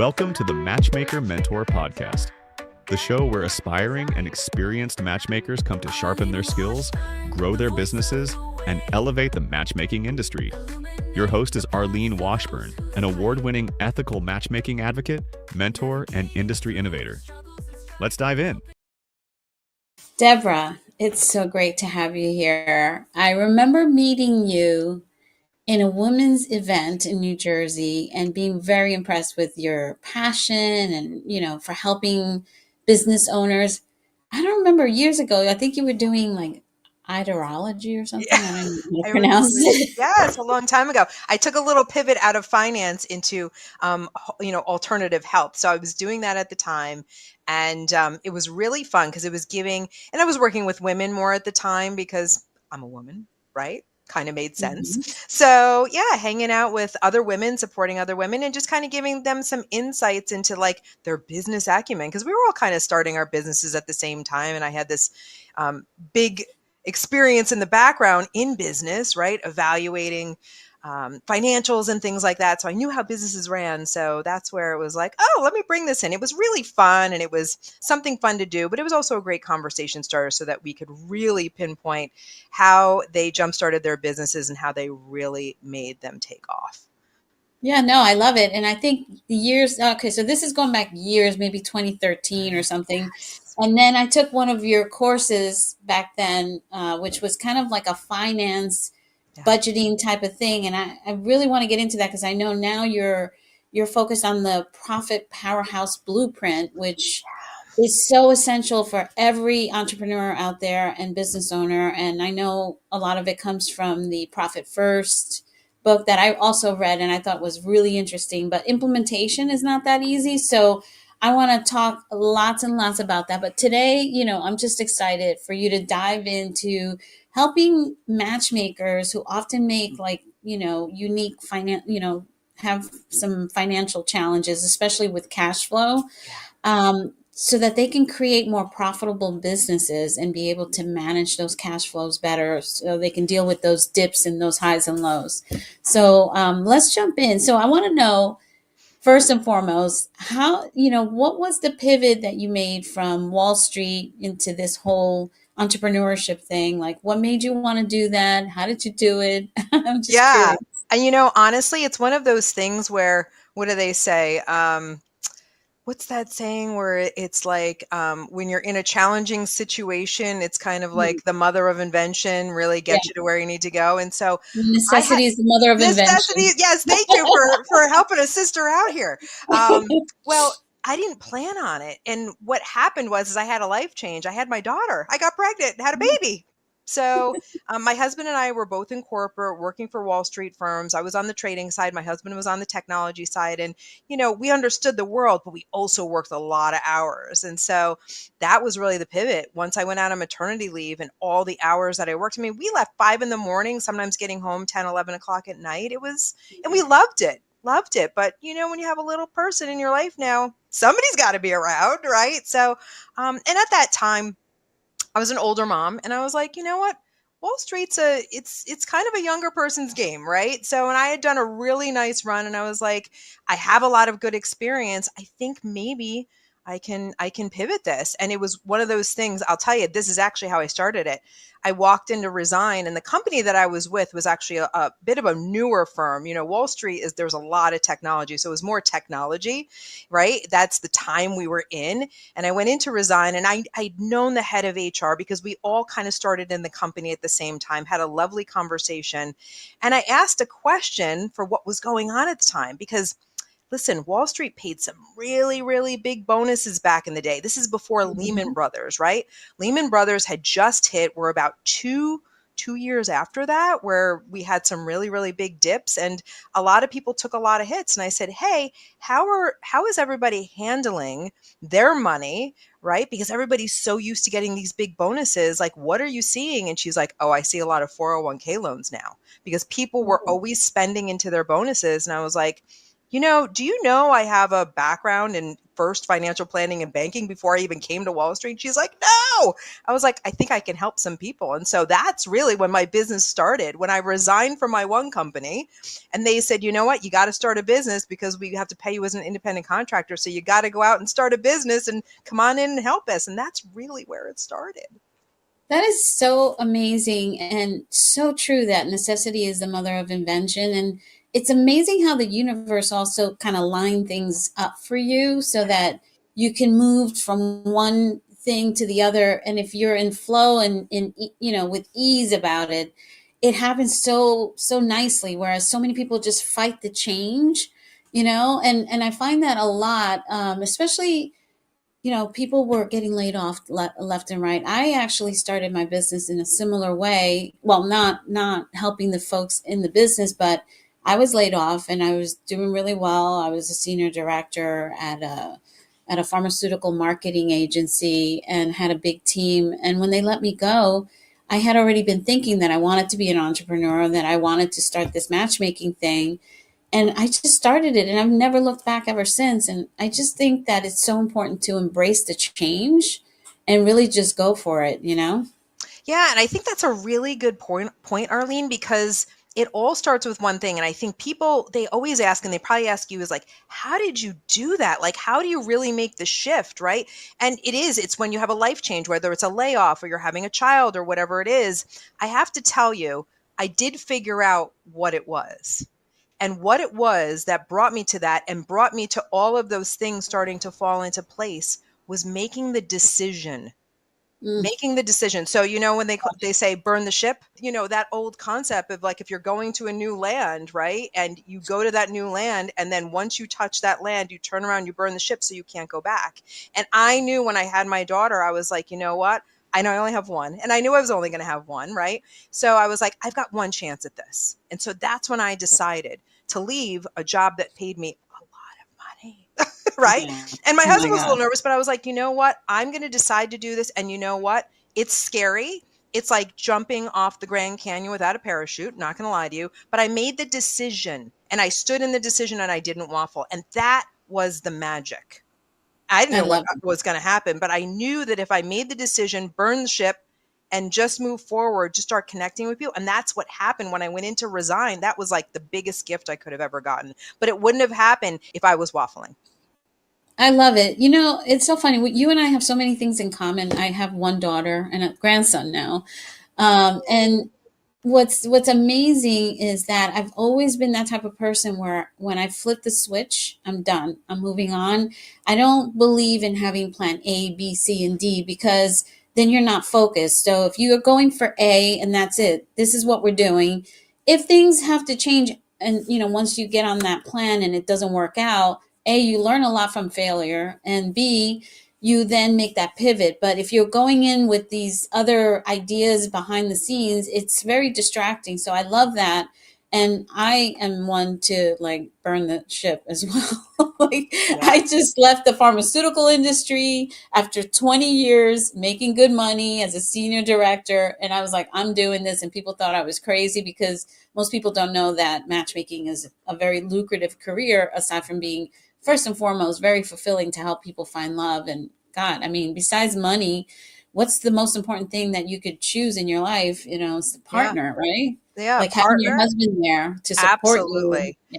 Welcome to the Matchmaker Mentor Podcast, the show where aspiring and experienced matchmakers come to sharpen their skills, grow their businesses, and elevate the matchmaking industry. Your host is Arlene Washburn, an award-winning ethical matchmaking advocate, mentor, and industry innovator. Let's dive in. Debra, it's so great to have you here. I remember meeting you in a women's event in New Jersey and being very impressed with your passion and, for helping business owners. I don't remember years ago, I think you were doing like ideology or something. Yeah, I don't know how I to pronounce it. Yeah, it's a long time ago. I took a little pivot out of finance into, alternative health. So I was doing that at the time. And it was really fun because it was giving, and I was working with women more at the time because I'm a woman, right? Kind of made sense. Mhm. So yeah, hanging out with other women, supporting other women, and just kind of giving them some insights into like their business acumen. Because we were all kind of starting our businesses at the same time. And I had this big experience in the background in business, right? Evaluating financials and things like that. So I knew how businesses ran. So that's where it was like, oh, let me bring this in. It was really fun and it was something fun to do, but it was also a great conversation starter so that we could really pinpoint how they jump-started their businesses and how they really made them take off. Yeah, no, I love it. And I think so this is going back years, maybe 2013 or something. And then I took one of your courses back then, which was kind of like a finance budgeting type of thing. And I really want to get into that because I know now you're focused on the Profit Powerhouse Blueprint, which is so essential for every entrepreneur out there and business owner. And I know a lot of it comes from the Profit First book that I also read and I thought was really interesting, but implementation is not that easy. So I want to talk lots and lots about that. But today, I'm just excited for you to dive into helping matchmakers who often make unique have some financial challenges, especially with cash flow, so that they can create more profitable businesses and be able to manage those cash flows better so they can deal with those dips and those highs and lows. So let's jump in. So I want to know, first and foremost, what was the pivot that you made from Wall Street into this whole entrepreneurship thing? Like, what made you want to do that? How did you do it? I'm just curious. And honestly, it's one of those things where, what do they say? What's that saying where it's like when you're in a challenging situation, it's kind of like the mother of invention really gets you to where you need to go. And so necessity is the mother of invention. Yes, thank you for helping a sister out here. Well, I didn't plan on it. And what happened was I had a life change. I had my daughter. I got pregnant and had a baby. So my husband and I were both in corporate working for Wall Street firms. I was on the trading side. My husband was on the technology side. And, we understood the world, but we also worked a lot of hours. And so that was really the pivot. Once I went out on maternity leave and all the hours that I worked, we left 5 a.m, sometimes getting home 10, 11 o'clock at night. And we loved it. But, when you have a little person in your life now, somebody's got to be around, right? So, and at that time, I was an older mom and I was like, you know what? Wall Street's it's kind of a younger person's game, right? So, and I had done a really nice run and I was like, I have a lot of good experience. I think maybe I can pivot this. And it was one of those things, I'll tell you, this is actually how I started it. I walked in to resign and the company that I was with was actually a bit of a newer firm. Wall Street there's a lot of technology. So it was more technology, right? That's the time we were in. And I went in to resign and I'd known the head of HR because we all kind of started in the company at the same time, had a lovely conversation. And I asked a question for what was going on at the time because listen, Wall Street paid some really, really big bonuses back in the day. This is before Lehman Brothers, right? Lehman Brothers had just hit. We're about two years after that, where we had some really, really big dips and a lot of people took a lot of hits. And I said, hey, how is everybody handling their money, right? Because everybody's so used to getting these big bonuses. Like, what are you seeing? And she's like, oh, I see a lot of 401k loans now because people were always spending into their bonuses. And I was like, do you know I have a background in first financial planning and banking before I even came to Wall Street. She's like, no. I was like, I think I can help some people. And so that's really when my business started, when I resigned from my one company and they said, you know what, you got to start a business because we have to pay you as an independent contractor. So you got to go out and start a business and come on in and help us. And that's really where it started. That is so amazing and so true that necessity is the mother of invention. And it's amazing how the universe also kind of line things up for you so that you can move from one thing to the other. And if you're in flow and with ease about it, it happens so nicely. Whereas so many people just fight the change, and I find that a lot, especially people were getting laid off left and right. I actually started my business in a similar way. Well, not helping the folks in the business, but I was laid off and I was doing really well. I was a senior director at a pharmaceutical marketing agency and had a big team. And when they let me go, I had already been thinking that I wanted to be an entrepreneur, that I wanted to start this matchmaking thing. And I just started it and I've never looked back ever since. And I just think that it's so important to embrace the change and really just go for it, Yeah. And I think that's a really good point, Arlene, because it all starts with one thing. And I think people, they always ask, and they probably ask you is like, how did you do that? Like, how do you really make the shift? Right. And it's when you have a life change, whether it's a layoff or you're having a child or whatever it is. I have to tell you, I did figure out what it was. And what it was that brought me to that and brought me to all of those things starting to fall into place was making the decision. Making the decision. So, when they say burn the ship, that old concept of like, if you're going to a new land, right? And you go to that new land, and then once you touch that land, you turn around, you burn the ship so you can't go back. And I knew when I had my daughter, I was like, you know what? I know I only have one, and I knew I was only going to have one, right? So I was like, I've got one chance at this. And so that's when I decided to leave a job that paid me a lot of money, right? Yeah. And my husband was a little nervous, but I was like, you know what? I'm going to decide to do this. And you know what? It's scary. It's like jumping off the Grand Canyon without a parachute, not going to lie to you. But I made the decision, and I stood in the decision, and I didn't waffle. And that was the magic. I didn't know what was going to happen, but I knew that if I made the decision, burn the ship, and just move forward, just start connecting with people. And that's what happened when I went in to resign. That was like the biggest gift I could have ever gotten. But it wouldn't have happened if I was waffling. I love it. It's so funny. You and I have so many things in common. I have one daughter and a grandson now. And what's amazing is that I've always been that type of person where when I flip the switch, I'm done. I'm moving on. I don't believe in having plan A, B, C, and D because then you're not focused. So if you are going for A and that's it, this is what we're doing. If things have to change and, once you get on that plan and it doesn't work out, A, you learn a lot from failure, and B, you then make that pivot. But if you're going in with these other ideas behind the scenes, it's very distracting. So I love that. And I am one to like burn the ship as well. I just left the pharmaceutical industry after 20 years making good money as a senior director. And I was like, I'm doing this. And people thought I was crazy because most people don't know that matchmaking is a very lucrative career, aside from being, first and foremost, very fulfilling to help people find love. And God, besides money, what's the most important thing that you could choose in your life? It's the partner, right? Yeah. Like having your husband there to support Absolutely. You. Yeah.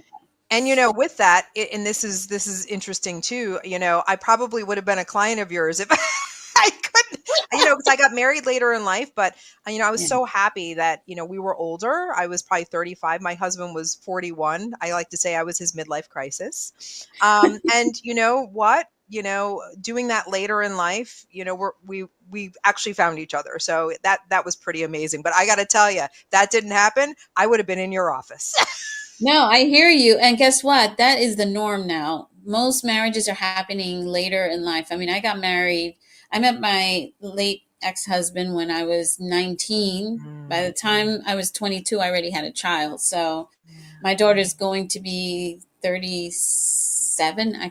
And, with that, and this is interesting too, I probably would have been a client of yours if I couldn't, because I got married later in life, but I was so happy that, we were older. I was probably 35. My husband was 41. I like to say I was his midlife crisis. And you know what? Doing that later in life, we actually found each other. So that was pretty amazing. But I got to tell you, that didn't happen. I would have been in your office. No, I hear you. And guess what? That is the norm now. Most marriages are happening later in life. I got married. I met my late ex-husband when I was 19. By the time I was 22, I already had a child. So my daughter's going to be 37. I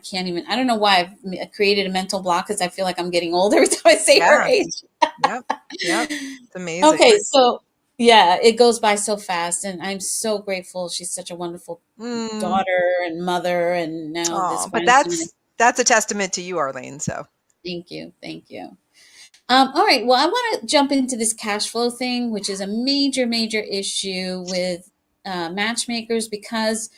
don't know why I've created a mental block because I feel like I'm getting older every time I say her age. Yep. It's amazing. Okay. So yeah, it goes by so fast, and I'm so grateful. She's such a wonderful daughter and mother, and now this. But That's a testament to you, Arlene. So Thank you. Thank you. All right. Well, I want to jump into this cash flow thing, which is a major, major issue with matchmakers because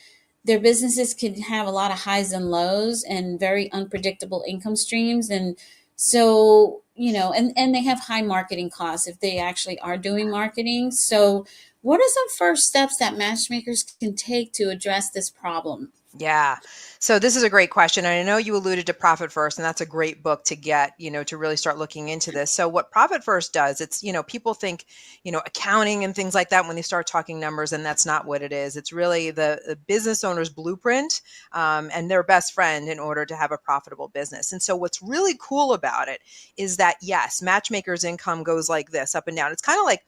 their businesses can have a lot of highs and lows and very unpredictable income streams. And so, and they have high marketing costs if they actually are doing marketing. So, what are some first steps that matchmakers can take to address this problem? yeah. So this is a great question. And I know you alluded to Profit First, and that's a great book to get, to really start looking into this. So what Profit First does, it's, people think, accounting and things like that when they start talking numbers, and that's not what it is. It's really the business owner's blueprint and their best friend in order to have a profitable business. And so what's really cool about it is that, yes, matchmakers' income goes like this, up and down. It's kind of like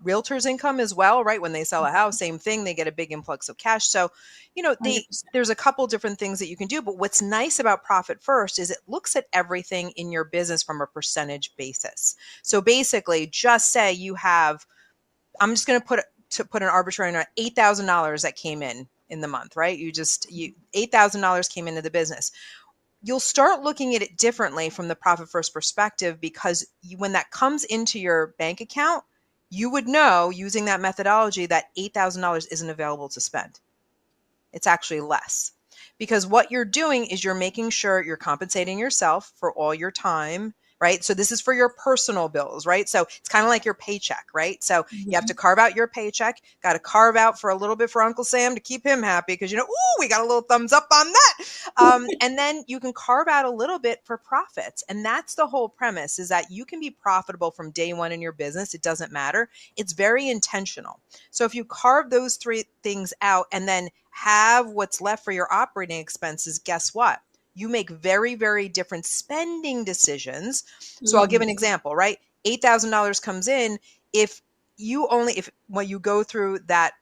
realtors' income as well, right? When they sell a house, same thing, they get a big influx of cash. So, 100%. there's a couple different things that you can do. But what's nice about Profit First is it looks at everything in your business from a percentage basis. So basically, just say you have, I'm just going to put an arbitrary number, $8,000 that came in the month, right? $8,000 came into the business. You'll start looking at it differently from the Profit First perspective because when that comes into your bank account, you would know using that methodology that $8,000 isn't available to spend. It's actually less because what you're doing is you're making sure you're compensating yourself for all your time, right? So this is for your personal bills, right? So it's kind of like your paycheck, right? So you have to carve out your paycheck, got to carve out for a little bit for Uncle Sam to keep him happy because, we got a little thumbs up on that. And then you can carve out a little bit for profits. And that's the whole premise is that you can be profitable from day one in your business. It doesn't matter. It's very intentional. So if you carve those three things out and then have what's left for your operating expenses, guess what? You make very, very different spending decisions. So I'll give an example, right? $8,000 comes in. When you go through that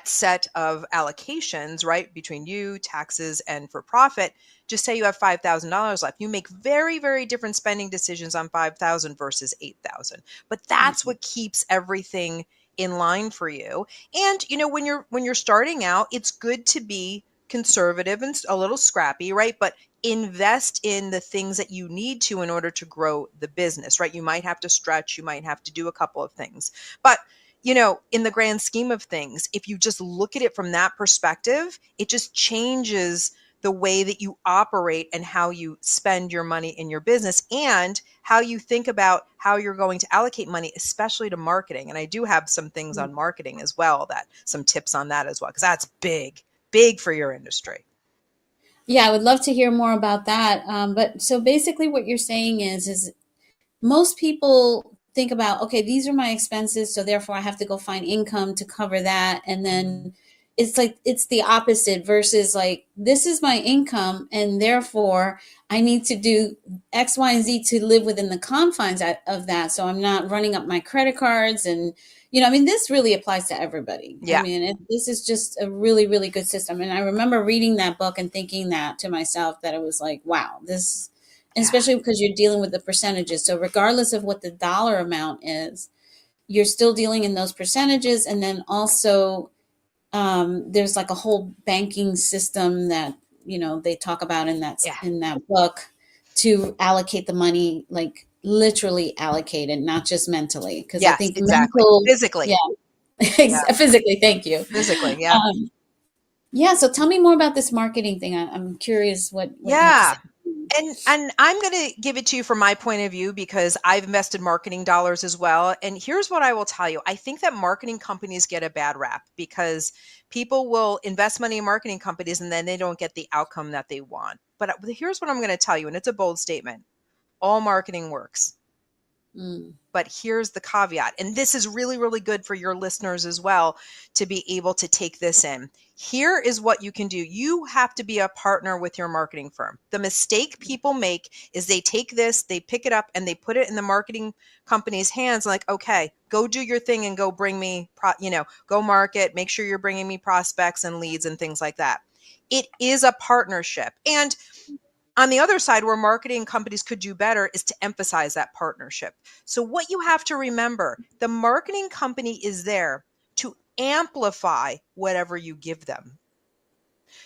set of allocations, right, between you, taxes, and for profit, just say you have $5,000 left. You make very, very different spending decisions on $5,000 versus $8,000. But that's what keeps everything in line for you. And, when you're starting out, it's good to be conservative and a little scrappy, right? But invest in the things that you need to in order to grow the business, right? You might have to stretch, you might have to do a couple of things. But, in the grand scheme of things, if you just look at it from that perspective, it just changes the way that you operate and how you spend your money in your business and how you think about how you're going to allocate money, especially to marketing. And I do have some things on marketing as well, some tips on that as well, because that's big for your industry. Yeah, I would love to hear more about that. But so basically what you're saying is most people think about, okay, these are my expenses, so therefore I have to go find income to cover that. And then it's the opposite versus like, this is my income and therefore I need to do X, Y, and Z to live within the confines of that. So I'm not running up my credit cards and, this really applies to everybody. Yeah. This is just a really, really good system. And I remember reading that book and thinking that to myself, that it was like, wow, this, especially because you're dealing with the percentages. So regardless of what the dollar amount is, you're still dealing in those percentages. And then also there's like a whole banking system that, they talk about in that book to allocate the money, like literally allocate it, not just mentally. Because I think exactly. Physically. Yeah. Physically. Thank you. Physically. Yeah. Yeah. So tell me more about this marketing thing. I'm curious what you have to say. And I'm going to give it to you from my point of view because I've invested marketing dollars as well. And here's what I will tell you. I think that marketing companies get a bad rap because people will invest money in marketing companies and then they don't get the outcome that they want. But here's what I'm going to tell you, and it's a bold statement. All marketing works. But here's the caveat, and this is really, really good for your listeners as well to be able to take this in. Here is what you can do. You have to be a partner with your marketing firm. The mistake people make is they take this, they pick it up, and they put it in the marketing company's hands like, okay, go do your thing and go bring me, go market, make sure you're bringing me prospects and leads and things like that. It is a partnership. And on the other side, where marketing companies could do better is to emphasize that partnership. So what you have to remember, the marketing company is there to amplify whatever you give them.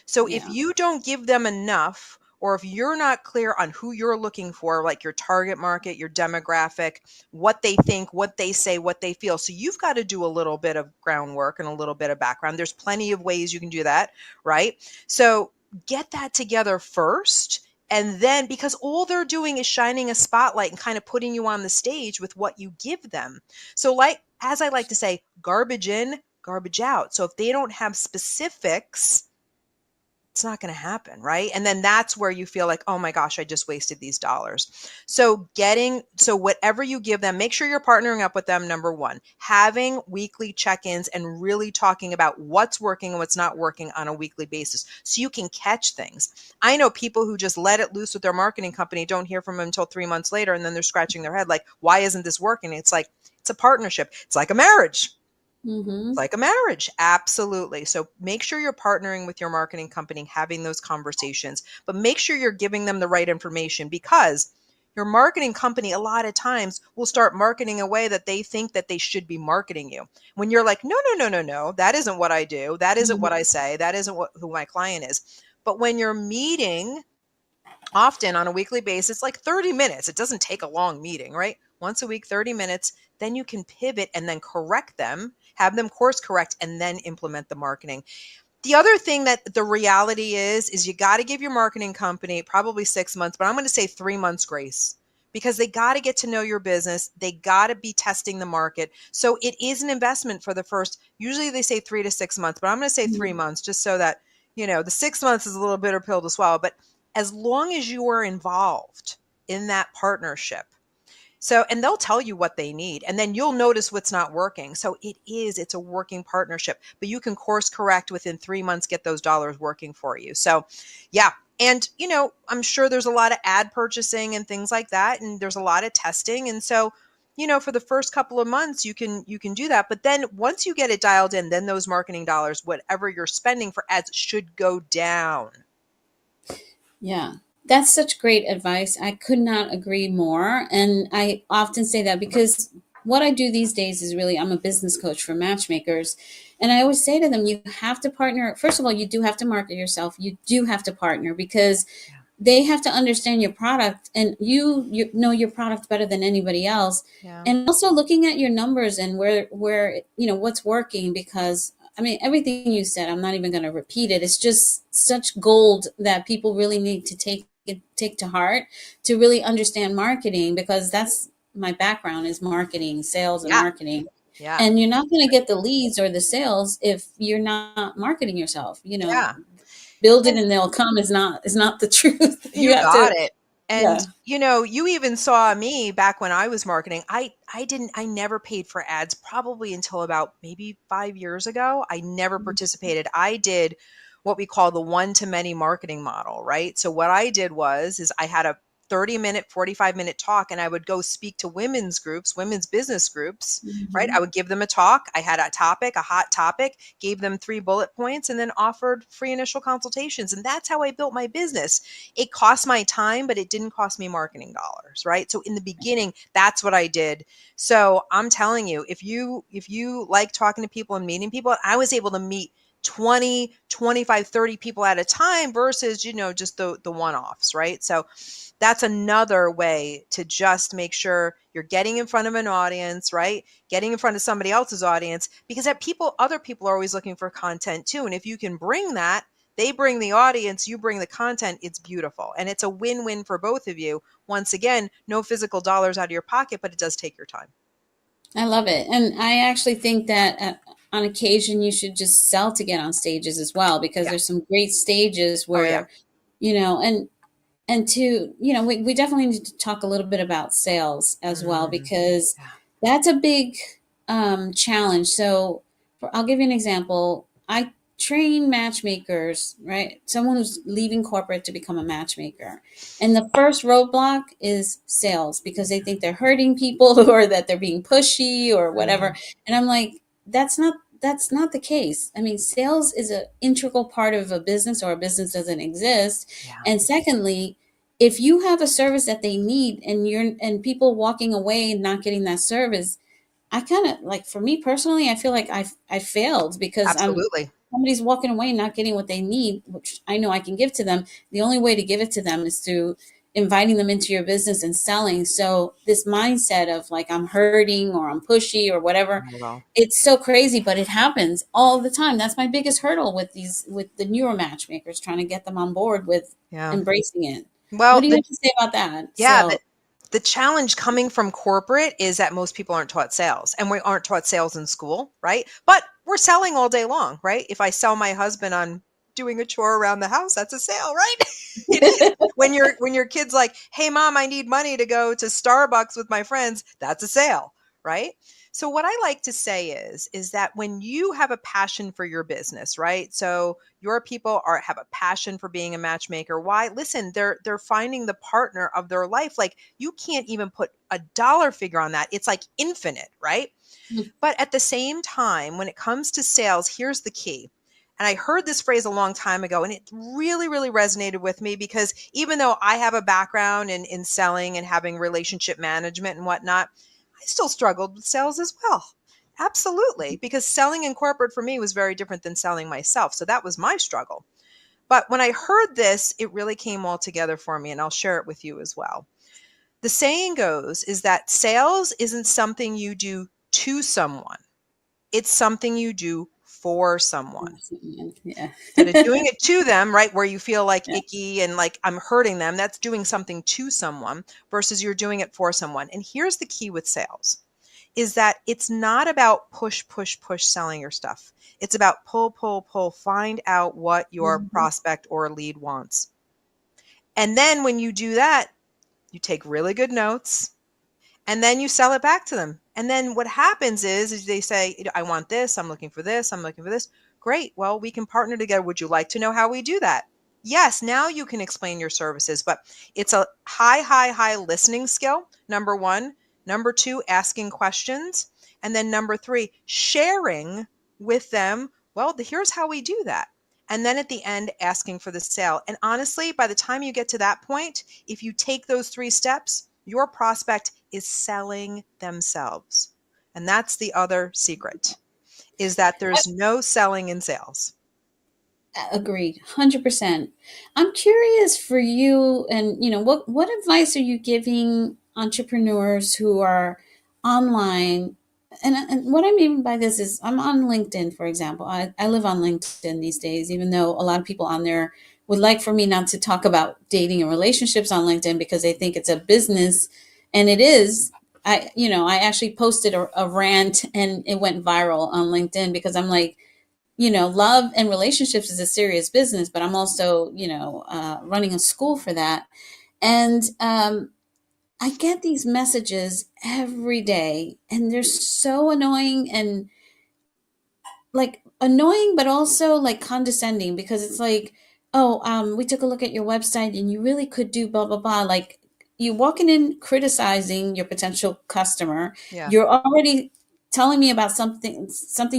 So if Yeah. you don't give them enough, or if you're not clear on who you're looking for, like your target market, your demographic, what they think, what they say, what they feel. So you've got to do a little bit of groundwork and a little bit of background. There's plenty of ways you can do that, right? So get that together first. And then, because all they're doing is shining a spotlight and kind of putting you on the stage with what you give them. So as I like to say, garbage in, garbage out. So if they don't have specifics, it's not going to happen, right? And then that's where you feel like, oh my gosh, I just wasted these dollars. So whatever you give them, make sure you're partnering up with them, number one. Having weekly check-ins and really talking about what's working and what's not working on a weekly basis so you can catch things. I know people who just let it loose with their marketing company, don't hear from them until 3 months later, and then they're scratching their head like, why isn't this working? It's like, it's a partnership. It's like a marriage. Mm-hmm. Like a marriage. Absolutely. So make sure you're partnering with your marketing company, having those conversations, but make sure you're giving them the right information, because your marketing company a lot of times will start marketing a way that they think that they should be marketing you. When you're like, no, no, no, no, no, that isn't what I do. That isn't what I say. That isn't who my client is. But when you're meeting often on a weekly basis, like 30 minutes, it doesn't take a long meeting, right? Once a week, 30 minutes, then you can pivot and then correct them, have them course correct, and then implement the marketing. The other thing that the reality is you got to give your marketing company probably 6 months, but I'm going to say 3 months grace, because they got to get to know your business. They got to be testing the market. So it is an investment for the first, usually they say 3 to 6 months, but I'm going to say 3 months just so that, the 6 months is a little bitter pill to swallow. But as long as you are involved in that partnership, and they'll tell you what they need, and then you'll notice what's not working. So it's a working partnership, but you can course correct within 3 months, get those dollars working for you. So yeah. And, I'm sure there's a lot of ad purchasing and things like that. And there's a lot of testing. And so, for the first couple of months, you can do that. But then once you get it dialed in, then those marketing dollars, whatever you're spending for ads, should go down. Yeah. That's such great advice. I could not agree more. And I often say that because what I do these days is really, I'm a business coach for matchmakers. And I always say to them, you have to partner. First of all, you do have to market yourself. You do have to partner, because they have to understand your product, and you know your product better than anybody else. Yeah. And also looking at your numbers and where what's working, because everything you said, I'm not even going to repeat it. It's just such gold that people really need to take to heart to really understand marketing, because that's my background, is marketing, sales and marketing. Yeah. And you're not going to get the leads or the sales if you're not marketing yourself. Build it and they'll come is not the truth. You got it. And, yeah. You even saw me back when I was marketing. I never paid for ads probably until about maybe 5 years ago. I never participated. I did what we call the one-to-many marketing model, right? So what I did is I had a 30-minute, 45-minute talk, and I would go speak to women's groups, women's business groups, right? I would give them a talk. I had a hot topic, gave them 3 bullet points, and then offered free initial consultations. And that's how I built my business. It cost my time, but it didn't cost me marketing dollars, right? So in the beginning, that's what I did. So I'm telling you, if you like talking to people and meeting people, I was able to meet 20, 25, 30 people at a time versus, just the one-offs, right? So that's another way to just make sure you're getting in front of an audience, right? Getting in front of somebody else's audience, because other people are always looking for content too. And if you can bring that, they bring the audience, you bring the content, it's beautiful. And it's a win-win for both of you. Once again, no physical dollars out of your pocket, but it does take your time. I love it. And I actually think that on occasion you should just sell to get on stages as well, because there's some great stages where, and to, we definitely need to talk a little bit about sales as well, because that's a big challenge. So I'll give you an example. I train matchmakers, right? Someone who's leaving corporate to become a matchmaker. And the first roadblock is sales, because they think they're hurting people or that they're being pushy or whatever. And I'm like, that's not the case. Sales is an integral part of a business, or a business doesn't exist. And secondly, if you have a service that they need and people walking away and not getting that service, I kind of, like, for me personally, I feel like I failed, because Absolutely. somebody's walking away not getting what they need, which I know I can give to them, the only way to give it to them is through inviting them into your business and selling. So this mindset of like, I'm hurting or I'm pushy or whatever, Well, it's so crazy, but it happens all the time. That's my biggest hurdle with the newer matchmakers, trying to get them on board with yeah. embracing it. Well, What do you have to say about that? yeah, So, the challenge coming from corporate is that most people aren't taught sales, and we aren't taught sales in school, right? But we're selling all day long, right? If I sell my husband on doing a chore around the house, that's a sale, right? It is. When your kid's like, "Hey mom, I need money to go to Starbucks with my friends," that's a sale, right? So what I like to say is that when you have a passion for your business, right? So your people have a passion for being a matchmaker. Why? Listen, they're finding the partner of their life. Like, you can't even put a dollar figure on that. It's like infinite, right? Mm. But at the same time, when it comes to sales, here's the key. And I heard this phrase a long time ago, and it really, really resonated with me, because even though I have a background in selling and having relationship management and whatnot, I still struggled with sales as well. Absolutely. Because selling in corporate for me was very different than selling myself. So that was my struggle. But when I heard this, it really came all together for me, and I'll share it with you as well. The saying goes is that sales isn't something you do to someone. It's something you do for someone. yeah. Instead of doing it to them, right, where you feel like Yeah. icky and like I'm hurting them, that's doing something to someone versus you're doing it for someone. And here's the key with sales is that it's not about push, push, push selling your stuff. It's about pull, pull, pull, find out what your Mhm. prospect or lead wants. And then when you do that, you take really good notes, and then you sell it back to them. And then what happens is they say, I want this, I'm looking for this, I'm looking for this. Great. Well, we can partner together. Would you like to know how we do that? Yes, now you can explain your services, but it's a high listening skill, number one. Number two, asking questions. And then number three, sharing with them, well, here's how we do that. And then at the end, asking for the sale. And honestly, by the time you get to that point, if you take those 3 steps, your prospect is selling themselves. And that's the other secret, is that there's no selling in sales. Agreed, 100%. I'm curious for you, and what advice are you giving entrepreneurs who are online? And what I mean by this is, I'm on LinkedIn, for example. I live on LinkedIn these days, even though a lot of people on there would like for me not to talk about dating and relationships on LinkedIn because they think it's a business, and it is. I actually posted a rant, and it went viral on LinkedIn because I'm like, love and relationships is a serious business, but I'm also, running a school for that. And I get these messages every day, and they're so annoying, and like annoying, but also like condescending, because it's like, oh, we took a look at your website and you really could do blah, blah, blah. Like, you walking in criticizing your potential customer. Yeah. You're already telling me about something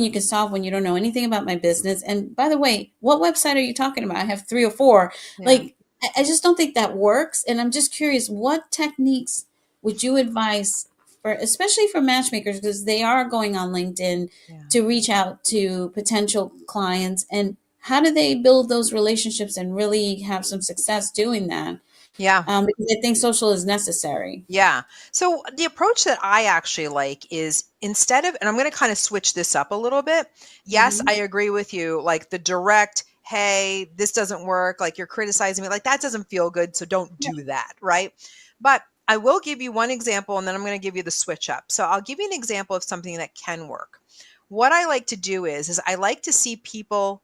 you can solve when you don't know anything about my business. And by the way, what website are you talking about? I have 3 or 4. Yeah. Like, I just don't think that works. And I'm just curious, what techniques would you advise for, especially for matchmakers, because they are going on LinkedIn Yeah. to reach out to potential clients, and how do they build those relationships and really have some success doing that? Yeah. Because I think social is necessary. Yeah. So the approach that I actually like is, instead of, and I'm going to kind of switch this up a little bit. Yes, Mhm. I agree with you. Like the direct, hey, this doesn't work. Like, you're criticizing me. Like, that doesn't feel good. So don't do that. Right. But I will give you one example, and then I'm going to give you the switch up. So I'll give you an example of something that can work. What I like to do is I like to see people's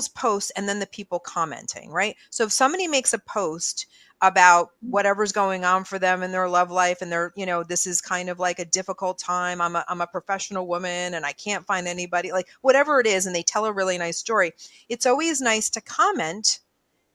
posts and then the people commenting, right? So if somebody makes a post about whatever's going on for them in their love life, and they're, this is kind of like a difficult time. I'm a professional woman and I can't find anybody, like whatever it is, and they tell a really nice story. It's always nice to comment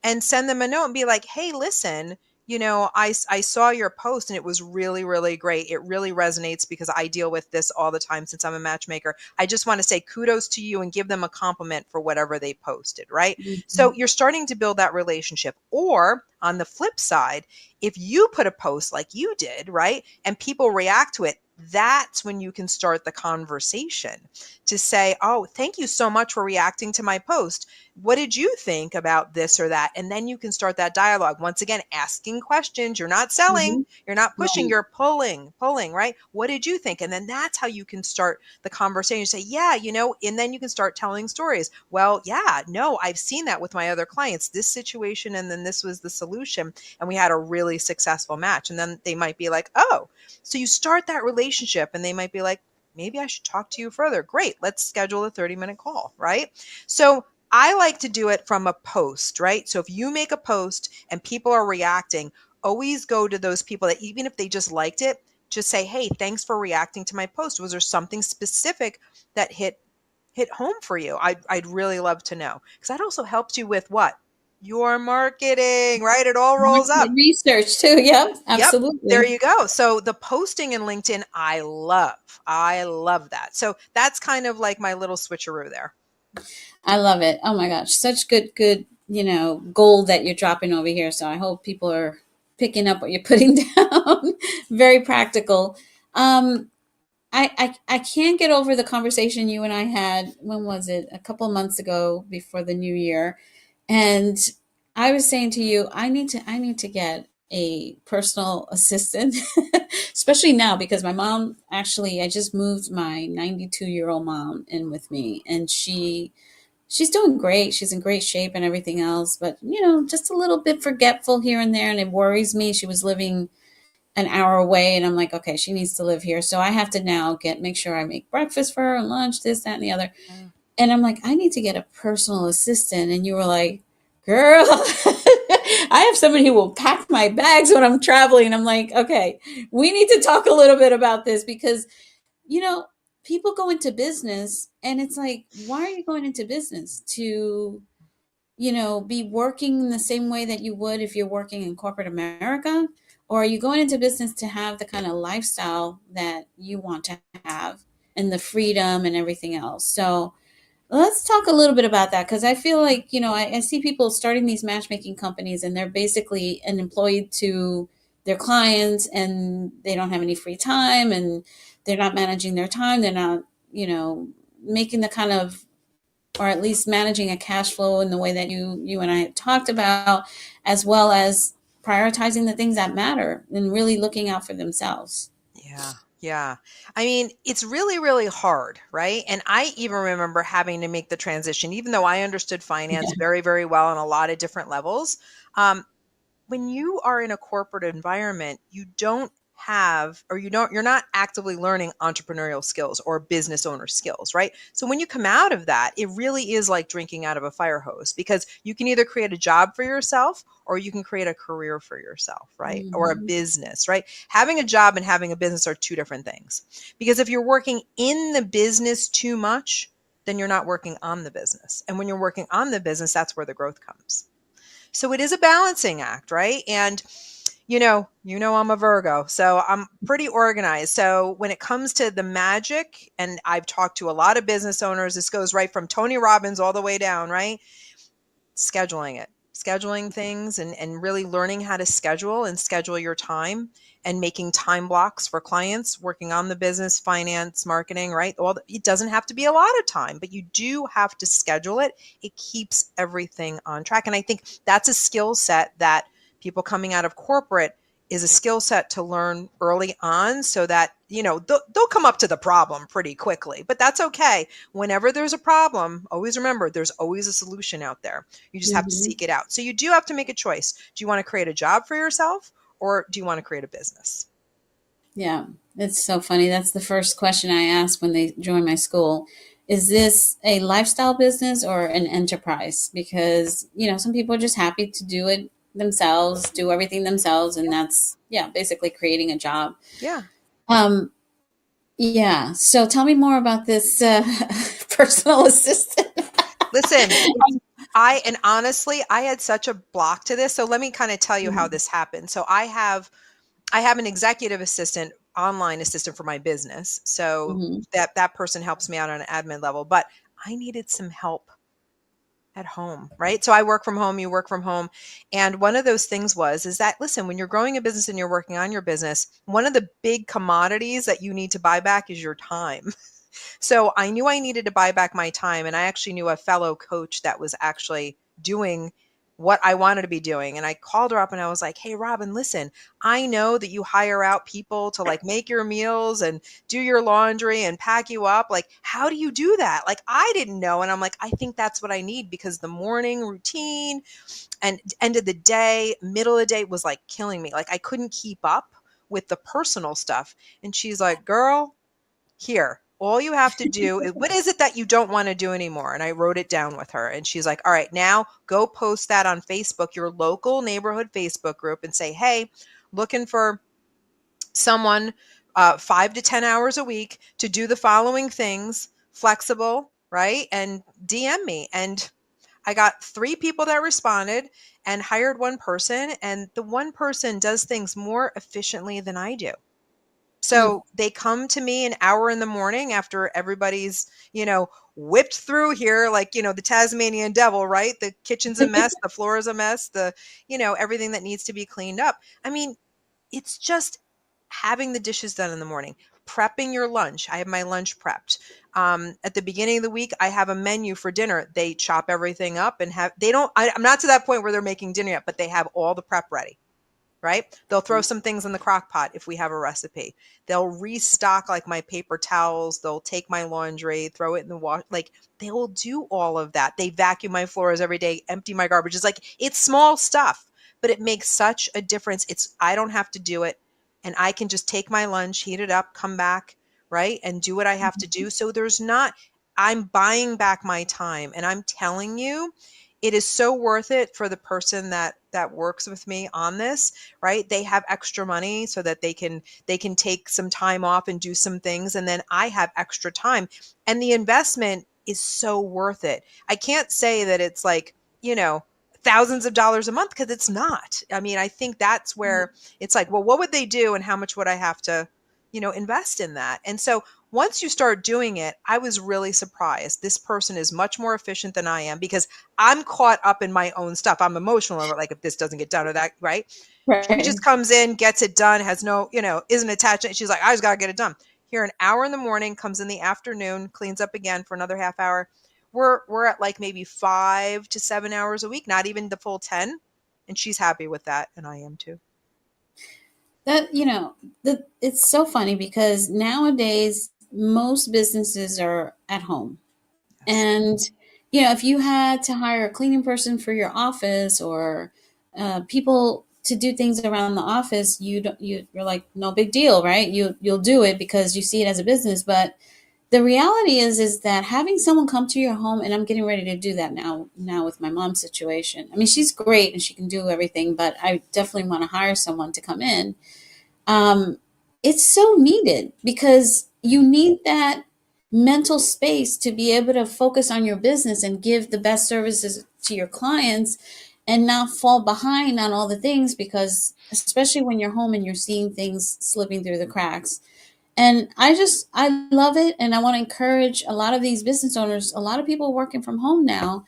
and send them a note and be like, hey, listen, I saw your post and it was really, really great. It really resonates because I deal with this all the time since I'm a matchmaker. I just want to say kudos to you and give them a compliment for whatever they posted, right? Mhm. So you're starting to build that relationship. Or on the flip side, if you put a post like you did, right, and people react to it, that's when you can start the conversation to say, oh, thank you so much for reacting to my post. What did you think about this or that? And then you can start that dialogue. Once again, asking questions. You're not selling, you're not pushing, Right. you're pulling, right? What did you think? And then that's how you can start the conversation. You say, yeah, and then you can start telling stories. Well, yeah, no, I've seen that with my other clients, this situation, and then this was the solution. And we had a really successful match. And then they might be like, oh, so you start that relationship and they might be like, maybe I should talk to you further. Great. Let's schedule a 30-minute call, right? So I like to do it from a post, right? So if you make a post and people are reacting, always go to those people that even if they just liked it, just say, hey, thanks for reacting to my post. Was there something specific that hit home for you? I'd really love to know, because that also helps you with what? Your marketing, right? It all rolls up. Research too. Yep, Yep. absolutely. There you go. So the posting in LinkedIn, I love that. So that's kind of like my little switcheroo there. I love it. Oh my gosh, such good, gold that you're dropping over here. So I hope people are picking up what you're putting down. Very practical. I can't get over the conversation you and I had. When was it? A couple of months ago, before the new year, and I was saying to you, I need to get a personal assistant, especially now because my mom, actually, I just moved my 92-year-old mom in with me, and she's doing great. She's in great shape and everything else, but just a little bit forgetful here and there, and it worries me. She was living an hour away, and I'm like, okay, she needs to live here. So I have to now make sure I make breakfast for her and lunch, this, that, and the other. And I'm like, I need to get a personal assistant. And you were like, girl, I have somebody who will pack my bags when I'm traveling. I'm like, okay, we need to talk a little bit about this, because, people go into business and it's like, why are you going into business? To, be working the same way that you would if you're working in corporate America? Or are you going into business to have the kind of lifestyle that you want to have and the freedom and everything else? So let's talk a little bit about that, because I feel like, I see people starting these matchmaking companies and they're basically an employee to their clients, and they don't have any free time, and they're not managing their time. They're not, making the kind of, or at least managing a cash flow in the way that you and I had talked about, as well as prioritizing the things that matter and really looking out for themselves. Yeah. Yeah. I mean, it's really, really hard, right? And I even remember having to make the transition, even though I understood finance very, very well on a lot of different levels. When you are in a corporate environment, you're not actively learning entrepreneurial skills or business owner skills, right? So when you come out of that, it really is like drinking out of a fire hose, because you can either create a job for yourself or you can create a career for yourself, right? Mm-hmm. Or a business, right? Having a job and having a business are two different things, because if you're working in the business too much, then you're not working on the business. And when you're working on the business, that's where the growth comes. So it is a balancing act, right? And I'm a Virgo, so I'm pretty organized. So when it comes to the magic, and I've talked to a lot of business owners, this goes right from Tony Robbins all the way down, right? Scheduling things and really learning how to schedule your time, and making time blocks for clients, working on the business, finance, marketing, right? It doesn't have to be a lot of time, but you do have to schedule it. It keeps everything on track. And I think that's a skill set that people coming out of corporate is a skill set to learn early on, so that, they'll come up to the problem pretty quickly, but that's okay. Whenever there's a problem, always remember there's always a solution out there. You just have to seek it out. So you do have to make a choice. Do you want to create a job for yourself, or do you want to create a business? Yeah, it's so funny. That's the first question I ask when they join my school. Is this a lifestyle business or an enterprise? Because, some people are just happy to do it themselves, do everything themselves. And that's, basically creating a job. Yeah. Yeah. So tell me more about this personal assistant. Listen, honestly, I had such a block to this. So let me kind of tell you how this happened. So I have an executive assistant, online assistant for my business. So that person helps me out on an admin level, but I needed some help at home, right? So I work from home, you work from home. And one of those things is that, listen, when you're growing a business and you're working on your business, one of the big commodities that you need to buy back is your time. So I knew I needed to buy back my time. And I actually knew a fellow coach that was actually doing what I wanted to be doing. And I called her up and I was like, hey, Robin, listen, I know that you hire out people to like make your meals and do your laundry and pack you up. Like, how do you do that? Like, I didn't know. And I'm like, I think that's what I need, because the morning routine and end of the day, middle of the day was like killing me. Like, I couldn't keep up with the personal stuff. And she's like, girl, here, all you have to do is, what is it that you don't want to do anymore? And I wrote it down with her. And she's like, all right, now go post that on Facebook, your local neighborhood Facebook group, and say, hey, looking for someone 5 to 10 hours a week to do the following things, flexible, right? And DM me. And I got 3 people that responded and hired one person. And the one person does things more efficiently than I do. So they come to me an hour in the morning after everybody's, whipped through here, like, the Tasmanian devil, right? The kitchen's a mess, the floor is a mess, everything that needs to be cleaned up. I mean, it's just having the dishes done in the morning, prepping your lunch. I have my lunch prepped. At the beginning of the week, I have a menu for dinner. They chop everything up and I'm not to that point where they're making dinner yet, but they have all the prep ready. Right? They'll throw some things in the crock pot if we have a recipe. They'll restock like my paper towels. They'll take my laundry, throw it in the wash. Like, they will do all of that. They vacuum my floors every day, empty my garbage. It's like, it's small stuff, but it makes such a difference. I don't have to do it. And I can just take my lunch, heat it up, come back, right? And do what I have to do. So I'm buying back my time. And I'm telling you, it is so worth it for the person that works with me on this, right? They have extra money so that they can take some time off and do some things. And then I have extra time, and the investment is so worth it. I can't say that it's like, thousands of dollars a month, because it's not. I mean, I think that's where it's like, well, what would they do? And how much would I have to, invest in that? And so once you start doing it, I was really surprised. This person is much more efficient than I am, because I'm caught up in my own stuff. I'm emotional over, like, if this doesn't get done or that, right? She just comes in, gets it done, has no, isn't attached. She's like, I just got to get it done. Here, an hour in the morning, comes in the afternoon, cleans up again for another half hour. We're at like maybe 5 to 7 hours a week, not even the full 10. And she's happy with that. And I am too. That, it's so funny, because nowadays most businesses are at home. And, if you had to hire a cleaning person for your office, or people to do things around the office, you're like, no big deal, right? You'll do it because you see it as a business. But the reality is that having someone come to your home, and I'm getting ready to do that now with my mom's situation. I mean, she's great and she can do everything, but I definitely want to hire someone to come in. It's so needed, because you need that mental space to be able to focus on your business and give the best services to your clients, and not fall behind on all the things, because especially when you're home and you're seeing things slipping through the cracks. And I love it. And I want to encourage a lot of these business owners, a lot of people working from home now,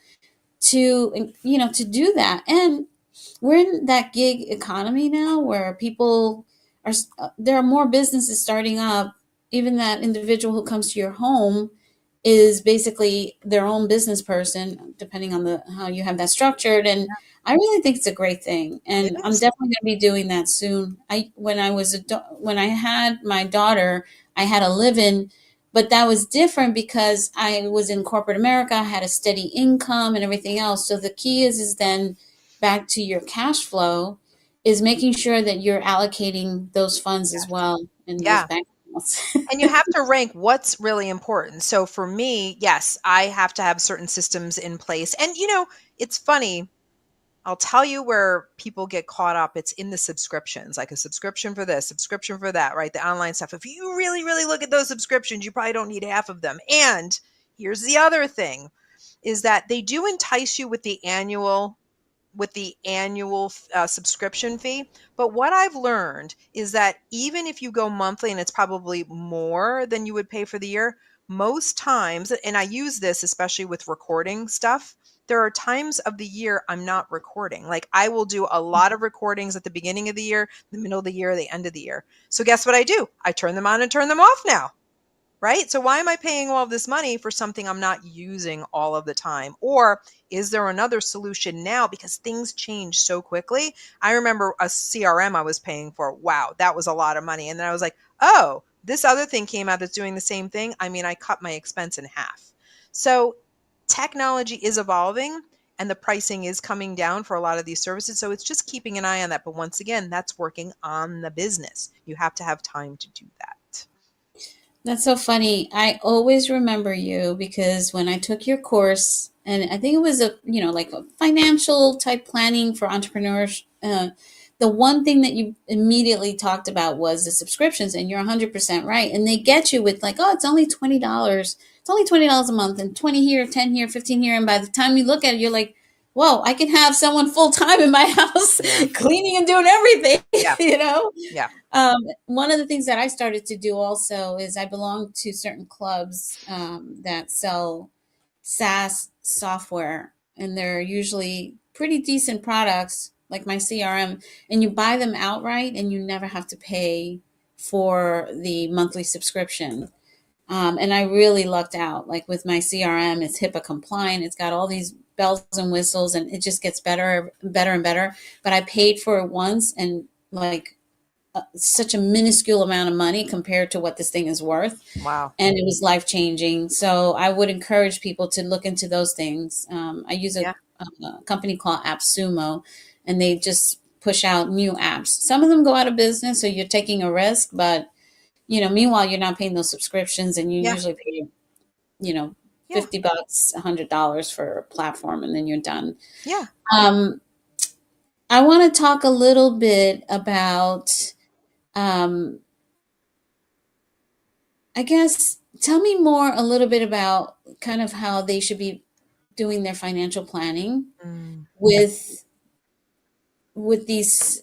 to do that. And we're in that gig economy now, where there are more businesses starting up. Even that individual who comes to your home is basically their own business person, depending on how you have that structured. And I really think it's a great thing. And I'm definitely going to be doing that soon. When I had my daughter, I had a live-in, but that was different because I was in corporate America. I had a steady income and everything else. So the key is then back to your cash flow, is making sure that you're allocating those funds as well in those bank accounts. And you have to rank what's really important. So for me, yes, I have to have certain systems in place. And, it's funny. I'll tell you where people get caught up. It's in the subscriptions, like a subscription for this, subscription for that, right? The online stuff. If you really, really look at those subscriptions, you probably don't need half of them. And here's the other thing, is that they do entice you with the annual subscription fee. But what I've learned is that even if you go monthly, and it's probably more than you would pay for the year, most times, and I use this especially with recording stuff, there are times of the year I'm not recording. Like I will do a lot of recordings at the beginning of the year, the middle of the year, the end of the year. So guess what I do? I turn them on and turn them off now. Right? So why am I paying all of this money for something I'm not using all of the time? Or is there another solution now? Because things change so quickly. I remember a CRM I was paying for. Wow, that was a lot of money. And then I was like, oh, this other thing came out that's doing the same thing. I mean, I cut my expense in half. So technology is evolving and the pricing is coming down for a lot of these services. So it's just keeping an eye on that. But once again, that's working on the business. You have to have time to do that. That's so funny. I always remember you because when I took your course, and I think it was like a financial type planning for entrepreneurs. The one thing that you immediately talked about was the subscriptions, and you're 100% right. And they get you with like, oh, it's only $20. It's only $20 a month, and 20 here, 10 here, 15 here. And by the time you look at it, you're like, whoa, I can have someone full time in my house cleaning and doing everything, Yeah. Yeah. One of the things that I started to do also is I belong to certain clubs that sell SaaS software, and they're usually pretty decent products like my CRM, and you buy them outright and you never have to pay for the monthly subscription. And I really lucked out. Like with my CRM, it's HIPAA compliant. It's got all these bells and whistles, and it just gets better, better and better. But I paid for it once, and like such a minuscule amount of money compared to what this thing is worth. Wow. And it was life changing. So I would encourage people to look into those things. I use a company called AppSumo, and they just push out new apps. Some of them go out of business, so you're taking a risk, but meanwhile, you're not paying those subscriptions, and you usually pay, $50, $100 for a platform, and then you're done. Yeah. I want to talk a little bit about, I guess, tell me a little bit about kind of how they should be doing their financial planning with these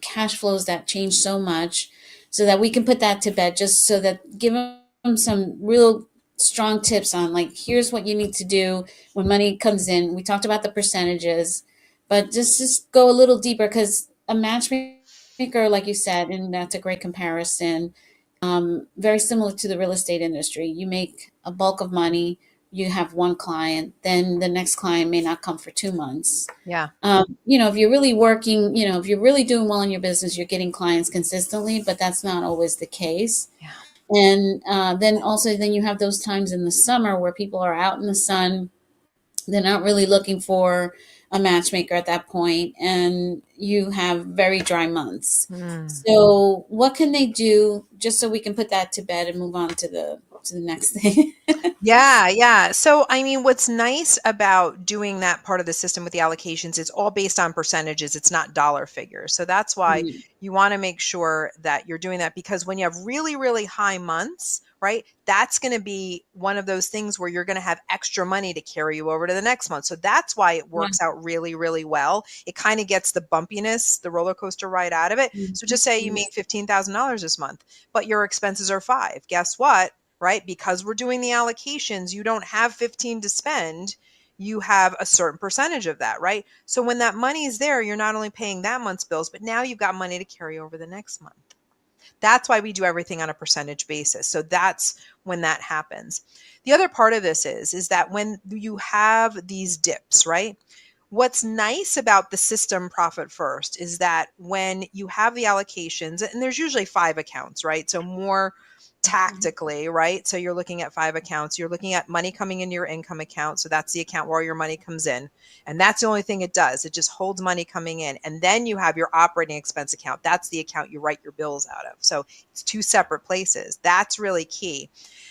cash flows that change so much, so that we can put that to bed, just so that give them some real strong tips on like, here's what you need to do when money comes in. We talked about the percentages, but just go a little deeper, because a matchmaker, like you said, and that's a great comparison, very similar to the real estate industry. You make a bulk of money, you have one client, then the next client may not come for 2 months. Yeah. If you're really working, if you're really doing well in your business, you're getting clients consistently, but that's not always the case. Yeah. And then you have those times in the summer where people are out in the sun. They're not really looking for a matchmaker at that point, and you have very dry months. So what can they do, just so we can put that to bed and move on to the next thing? Yeah. So, I mean, what's nice about doing that part of the system with the allocations, it's all based on percentages. It's not dollar figures. So that's why you want to make sure that you're doing that, because when you have really, really high months, right, that's going to be one of those things where you're going to have extra money to carry you over to the next month. So that's why it works out really, really well. It kind of gets the bumpiness, the roller coaster ride out of it. So just say you made $15,000 this month, but your expenses are $5,000. Guess what? Right? Because we're doing the allocations, you don't have 15 to spend. You have a certain percentage of that, right? So when that money is there, you're not only paying that month's bills, but now you've got money to carry over the next month. That's why we do everything on a percentage basis. So that's when that happens. The other part of this is that when you have these dips, right? What's nice about the system Profit First is that when you have the allocations, and there's usually 5 accounts, right? So more tactically, right? So you're looking at 5 accounts. You're looking at money coming into your income account. So that's the account where your money comes in. And that's the only thing it does. It just holds money coming in. And then you have your operating expense account. That's the account you write your bills out of. So it's 2 separate places. That's really key.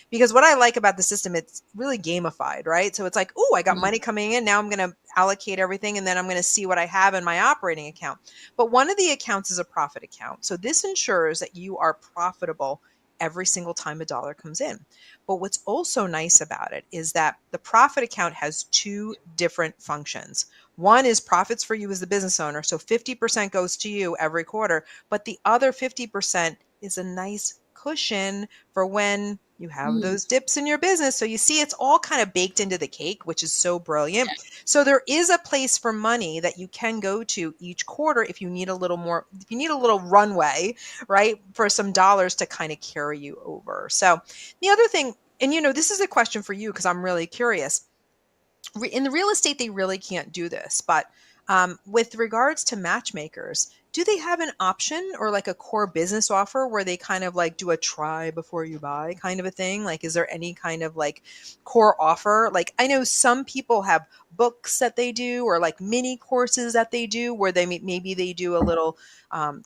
Because what I like about the system, it's really gamified, right? So it's like, oh, I got money coming in. Now I'm going to allocate everything, and then I'm going to see what I have in my operating account. But one of the accounts is a profit account. So this ensures that you are profitable every single time a dollar comes in. But what's also nice about it is that the profit account has 2 different functions. One is profits for you as the business owner. So 50% goes to you every quarter, but the other 50% is a nice cushion for when you have those dips in your business. So you see, it's all kind of baked into the cake, which is so brilliant. So there is a place for money that you can go to each quarter if you need a little more, if you need a little runway, right, for some dollars to kind of carry you over. So the other thing, and this is a question for you because I'm really curious. In the real estate, they really can't do this, but with regards to matchmakers, do they have an option or like a core business offer where they kind of like do a try before you buy kind of a thing? Like, is there any kind of like core offer? Like, I know some people have books that they do or like mini courses that they do where they maybe they do a little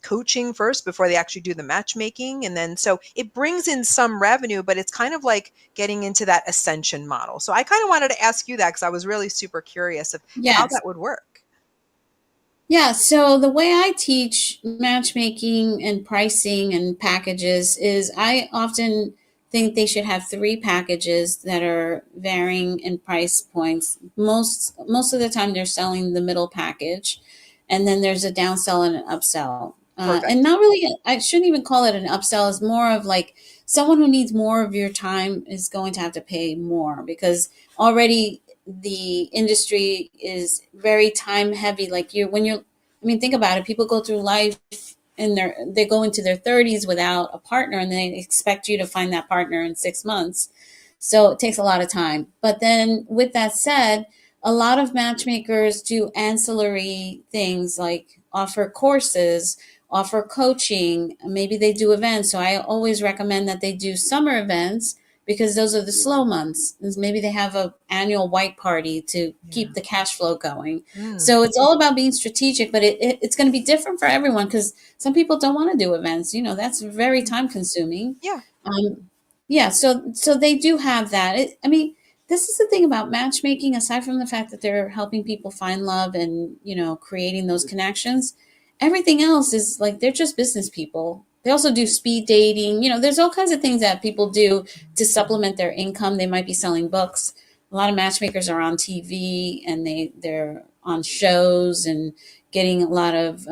coaching first before they actually do the matchmaking. And then, so it brings in some revenue, but it's kind of like getting into that ascension model. So I kind of wanted to ask you that because I was really super curious of how that would work. Yeah, so the way I teach matchmaking and pricing and packages is I often think they should have 3 packages that are varying in price points. Most of the time they're selling the middle package, and then there's a downsell and an upsell. And not really, I shouldn't even call it an upsell. It's more of like someone who needs more of your time is going to have to pay more because already the industry is very time heavy. Like think about it. People go through life and they go into their 30s without a partner and they expect you to find that partner in 6 months. So it takes a lot of time. But then with that said, a lot of matchmakers do ancillary things like offer courses, offer coaching, maybe they do events. So I always recommend that they do summer events because those are the slow months. Maybe they have an annual white party to keep the cash flow going. So it's all about being strategic, but it's going to be different for everyone because some people don't want to do events. That's very time consuming. So they do have that. This is the thing about matchmaking, aside from the fact that they're helping people find love and, creating those connections, everything else is like, they're just business people. They also do speed dating. There's all kinds of things that people do to supplement their income. They might be selling books. A lot of matchmakers are on TV and they're on shows and getting a lot of,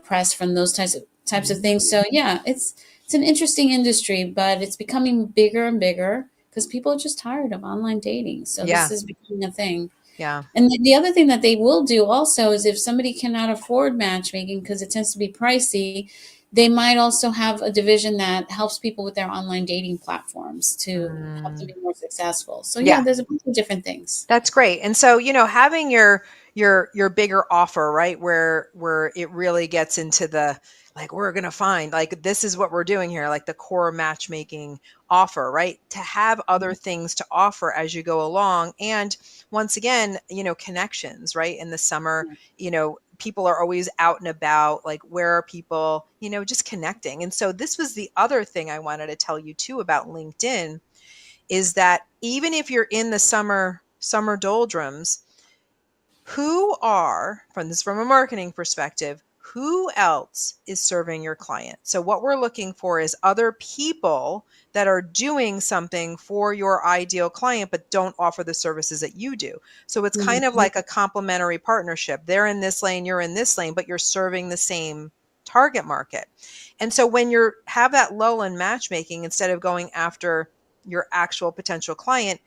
press from those types of things. So yeah, it's an interesting industry, but it's becoming bigger and bigger because people are just tired of online dating. So this is becoming a thing. Yeah. And the other thing that they will do also is if somebody cannot afford matchmaking because it tends to be pricey, they might also have a division that helps people with their online dating platforms to help them be more successful. So there's a bunch of different things. That's great. And so, having your bigger offer, right, where it really gets into the, like, we're going to find, like, this is what we're doing here, like the core matchmaking offer, right, to have other things to offer as you go along. And once again, connections, right, in the summer, people are always out and about, like, where are people, just connecting. And so this was the other thing I wanted to tell you too about LinkedIn is that even if you're in the summer doldrums, from a marketing perspective, who else is serving your client? So what we're looking for is other people that are doing something for your ideal client, but don't offer the services that you do. So it's kind of like a complementary partnership. They're in this lane, you're in this lane, but you're serving the same target market. And so when you have that lull in matchmaking, instead of going after your actual potential client,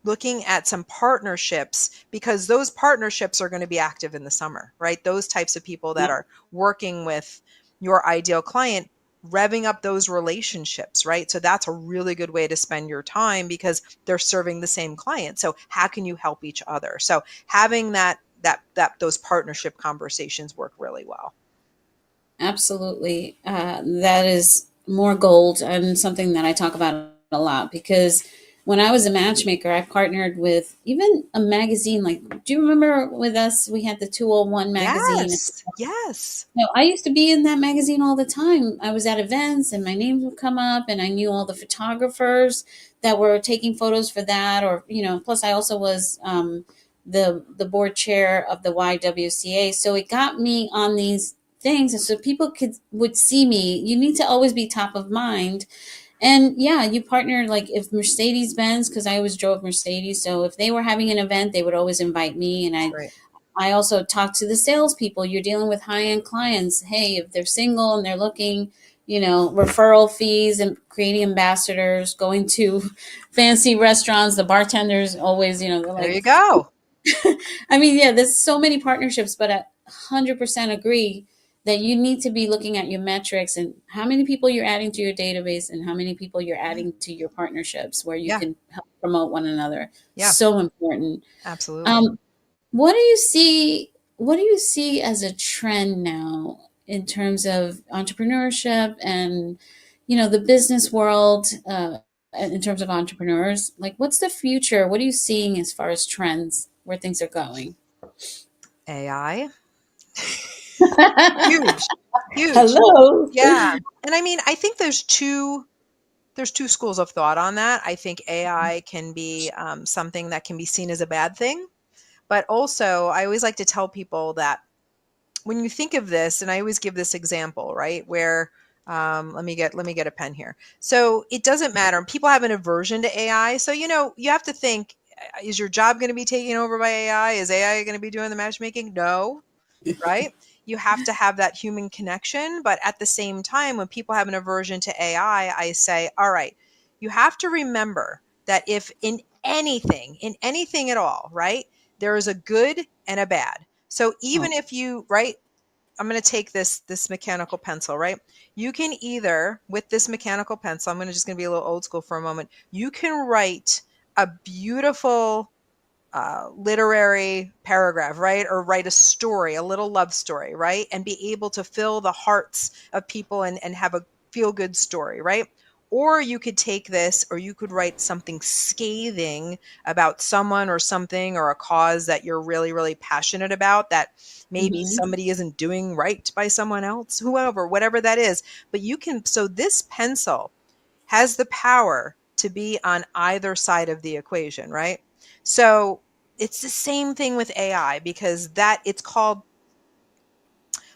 looking at some partnerships, because those partnerships are going to be active in the summer, right? Those types of people that are working with your ideal client, revving up those relationships, right? So that's a really good way to spend your time because they're serving the same client. So how can you help each other? So having those partnership conversations work really well. Absolutely. That is more gold and something that I talk about a lot because when I was a matchmaker, I partnered with even a magazine. Like, do you remember with us, we had the 201 magazine? Yes. I used to be in that magazine all the time. I was at events and my name would come up and I knew all the photographers that were taking photos for that. Or, plus I also was the board chair of the YWCA. So it got me on these things. And so people would see me. You need to always be top of mind. And you partner, like if Mercedes-Benz, because I always drove Mercedes. So if they were having an event, they would always invite me. And I also talk to the salespeople. You're dealing with high-end clients. Hey, if they're single and they're looking referral fees and creating ambassadors, going to fancy restaurants. The bartenders always, they're There like, you go. I mean, yeah, there's so many partnerships, but I 100% agree that you need to be looking at your metrics and how many people you're adding to your database and how many people you're adding to your partnerships where you Yeah. can help promote one another. Yeah. So important. Absolutely. What do you see? What do you see as a trend now in terms of entrepreneurship and the business world? In terms of entrepreneurs, like what's the future? What are you seeing as far as trends where things are going? AI. Huge. Hello. Yeah. And I mean, I think there's two schools of thought on that. I think AI can be something that can be seen as a bad thing. But also, I always like to tell people that when you think of this, and I always give this example, right? Where let me get a pen here. So it doesn't matter. People have an aversion to AI. So, you have to think, is your job going to be taken over by AI? Is AI going to be doing the matchmaking? No, right? You have to have that human connection. But at the same time, when people have an aversion to AI, I say, all right, you have to remember that if in anything at all, right, there is a good and a bad. So even if you, right, I'm going to take this mechanical pencil, right? You can either, with this mechanical pencil, I'm just going to be a little old school for a moment. You can write a beautiful literary paragraph, right? Or write a story, a little love story, right? And be able to fill the hearts of people and have a feel good story, right? Or you could take this, or you could write something scathing about someone or something or a cause that you're really, really passionate about that maybe somebody isn't doing right by someone else, whoever, whatever that is. But so this pencil has the power to be on either side of the equation, right? So it's the same thing with AI because it's called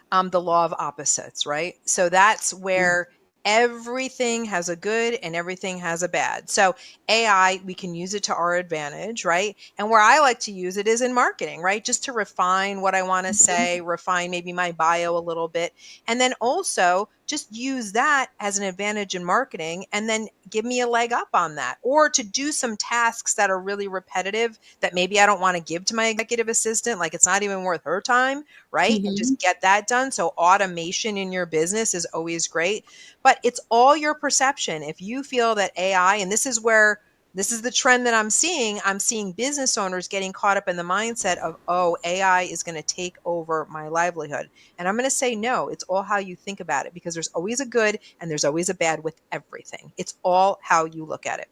the law of opposites, right? So that's where everything has a good and everything has a bad. So AI, we can use it to our advantage, right? And where I like to use it is in marketing, right? Just to refine what I want to say, refine maybe my bio a little bit, and then also just use that as an advantage in marketing and then give me a leg up on that. Or to do some tasks that are really repetitive that maybe I don't want to give to my executive assistant, like it's not even worth her time, right? And just get that done. So automation in your business is always great, but it's all your perception. If you feel that AI, and this is the trend that I'm seeing business owners getting caught up in the mindset of, oh, AI is going to take over my livelihood. And I'm going to say, no, it's all how you think about it, because there's always a good and there's always a bad with everything. It's all how you look at it.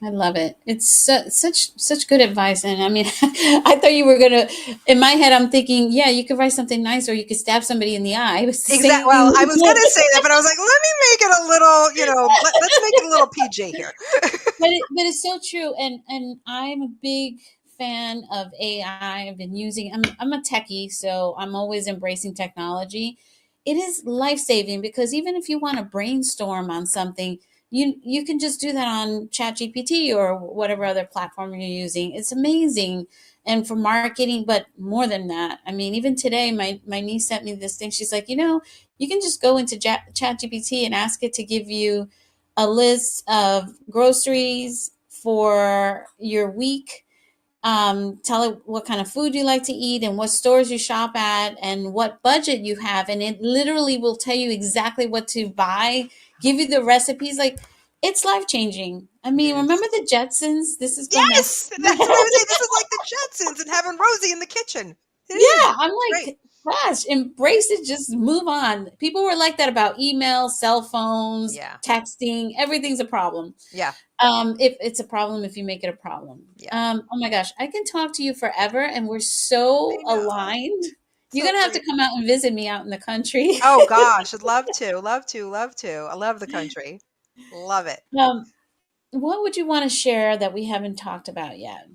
I love it. It's such good advice. And I mean, I thought you were gonna. In my head, I'm thinking, yeah, you could write something nice, or you could stab somebody in the eye. Exactly. Well, I was going to say that, but I was like, let me make it a little, let's make it a little PG here. but it's so true. And I'm a big fan of AI. I've been using. I'm a techie, so I'm always embracing technology. It is life saving because even if you want to brainstorm on something, you can just do that on ChatGPT or whatever other platform you're using. It's amazing. And for marketing, but more than that, I mean, even today, my niece sent me this thing. She's like, you can just go into ChatGPT and ask it to give you a list of groceries for your week. Tell it what kind of food you like to eat and what stores you shop at and what budget you have. And it literally will tell you exactly what to buy, give you the recipes. Like, it's life changing. I mean, remember the Jetsons? This is going Yes, that's what I was saying. This is like the Jetsons and having Rosie in the kitchen. I'm like, gosh, embrace it. Just move on. People were like that about email, cell phones, texting. Everything's a problem. Yeah. If it's a problem, if you make it a problem. Yeah. Oh my gosh, I can talk to you forever, and we're so aligned. You're gonna have to come out and visit me out in the country. Oh gosh, I'd love to. I love the country. Love it. What would you want to share that we haven't talked about yet?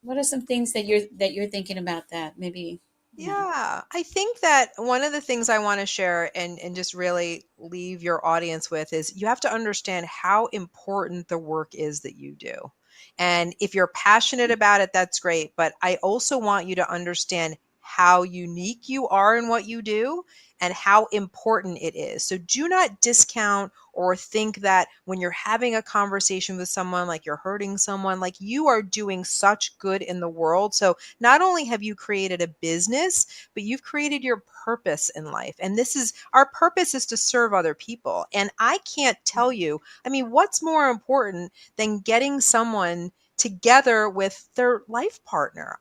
What are some things that you're thinking about that maybe? Yeah, I think that one of the things I want to share and just really leave your audience with is you have to understand how important the work is that you do. And if you're passionate about it, that's great. But I also want you to understand how unique you are in what you do and how important it is. So do not discount or think that when you're having a conversation with someone, like you're hurting someone, like you are doing such good in the world. So not only have you created a business, but you've created your purpose in life. And our purpose is to serve other people. And I can't tell you, what's more important than getting someone together with their life partner?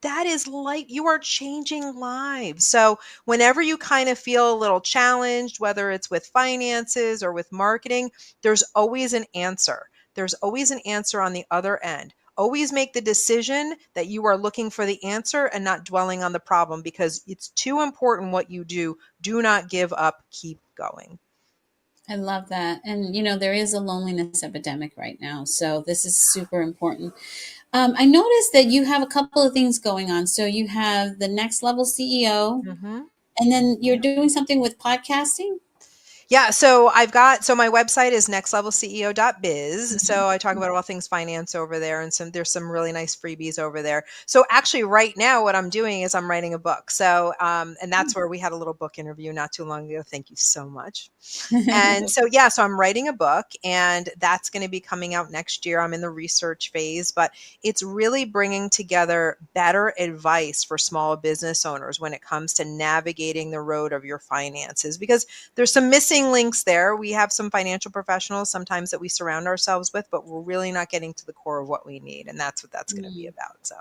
That is life. You are changing lives. So whenever you kind of feel a little challenged, whether it's with finances or with marketing, there's always an answer. There's always an answer on the other end. Always make the decision that you are looking for the answer and not dwelling on the problem, because it's too important what you do. Do not give up. Keep going. I love that. And, there is a loneliness epidemic right now. So this is super important. I noticed that you have a couple of things going on. So you have the Next Level CEO, and then you're doing something with podcasting. Yeah. So my website is nextlevelceo.biz. So I talk about all things finance over there, and there's some really nice freebies over there. So actually right now what I'm doing is I'm writing a book. So, and that's where we had a little book interview not too long ago. Thank you so much. And so I'm writing a book, and that's going to be coming out next year. I'm in the research phase, but it's really bringing together better advice for small business owners when it comes to navigating the road of your finances, because there's some missing links there. We have some financial professionals sometimes that we surround ourselves with, but we're really not getting to the core of what we need. And that's what that's going to be about. So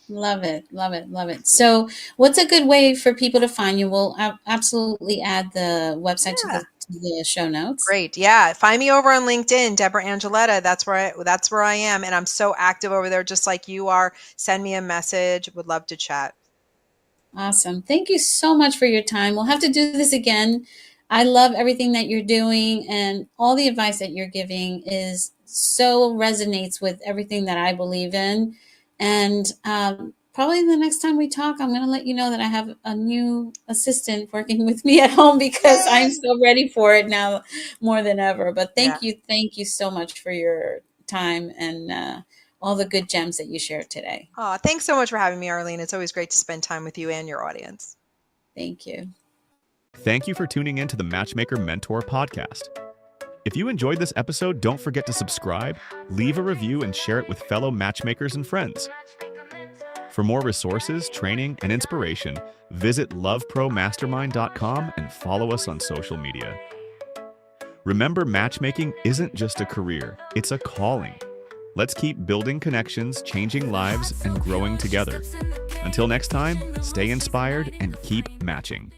love it. Love it. Love it. So what's a good way for people to find you? We'll absolutely add the website to the show notes. Great. Yeah. Find me over on LinkedIn, Debra Angilletta. That's where I am. And I'm so active over there, just like you are. Send me a message. Would love to chat. Awesome. Thank you so much for your time. We'll have to do this again. I love everything that you're doing, and all the advice that you're giving resonates with everything that I believe in. And probably the next time we talk, I'm going to let you know that I have a new assistant working with me at home, because I'm so ready for it now more than ever. But thank you so much for your time and all the good gems that you shared today. Oh, thanks so much for having me, Arlene. It's always great to spend time with you and your audience. Thank you. Thank you for tuning in to the Matchmaker Mentor Podcast. If you enjoyed this episode, don't forget to subscribe, leave a review, and share it with fellow matchmakers and friends. For more resources, training, and inspiration, visit lovepromastermind.com and follow us on social media. Remember, matchmaking isn't just a career, it's a calling. Let's keep building connections, changing lives, and growing together. Until next time, stay inspired and keep matching.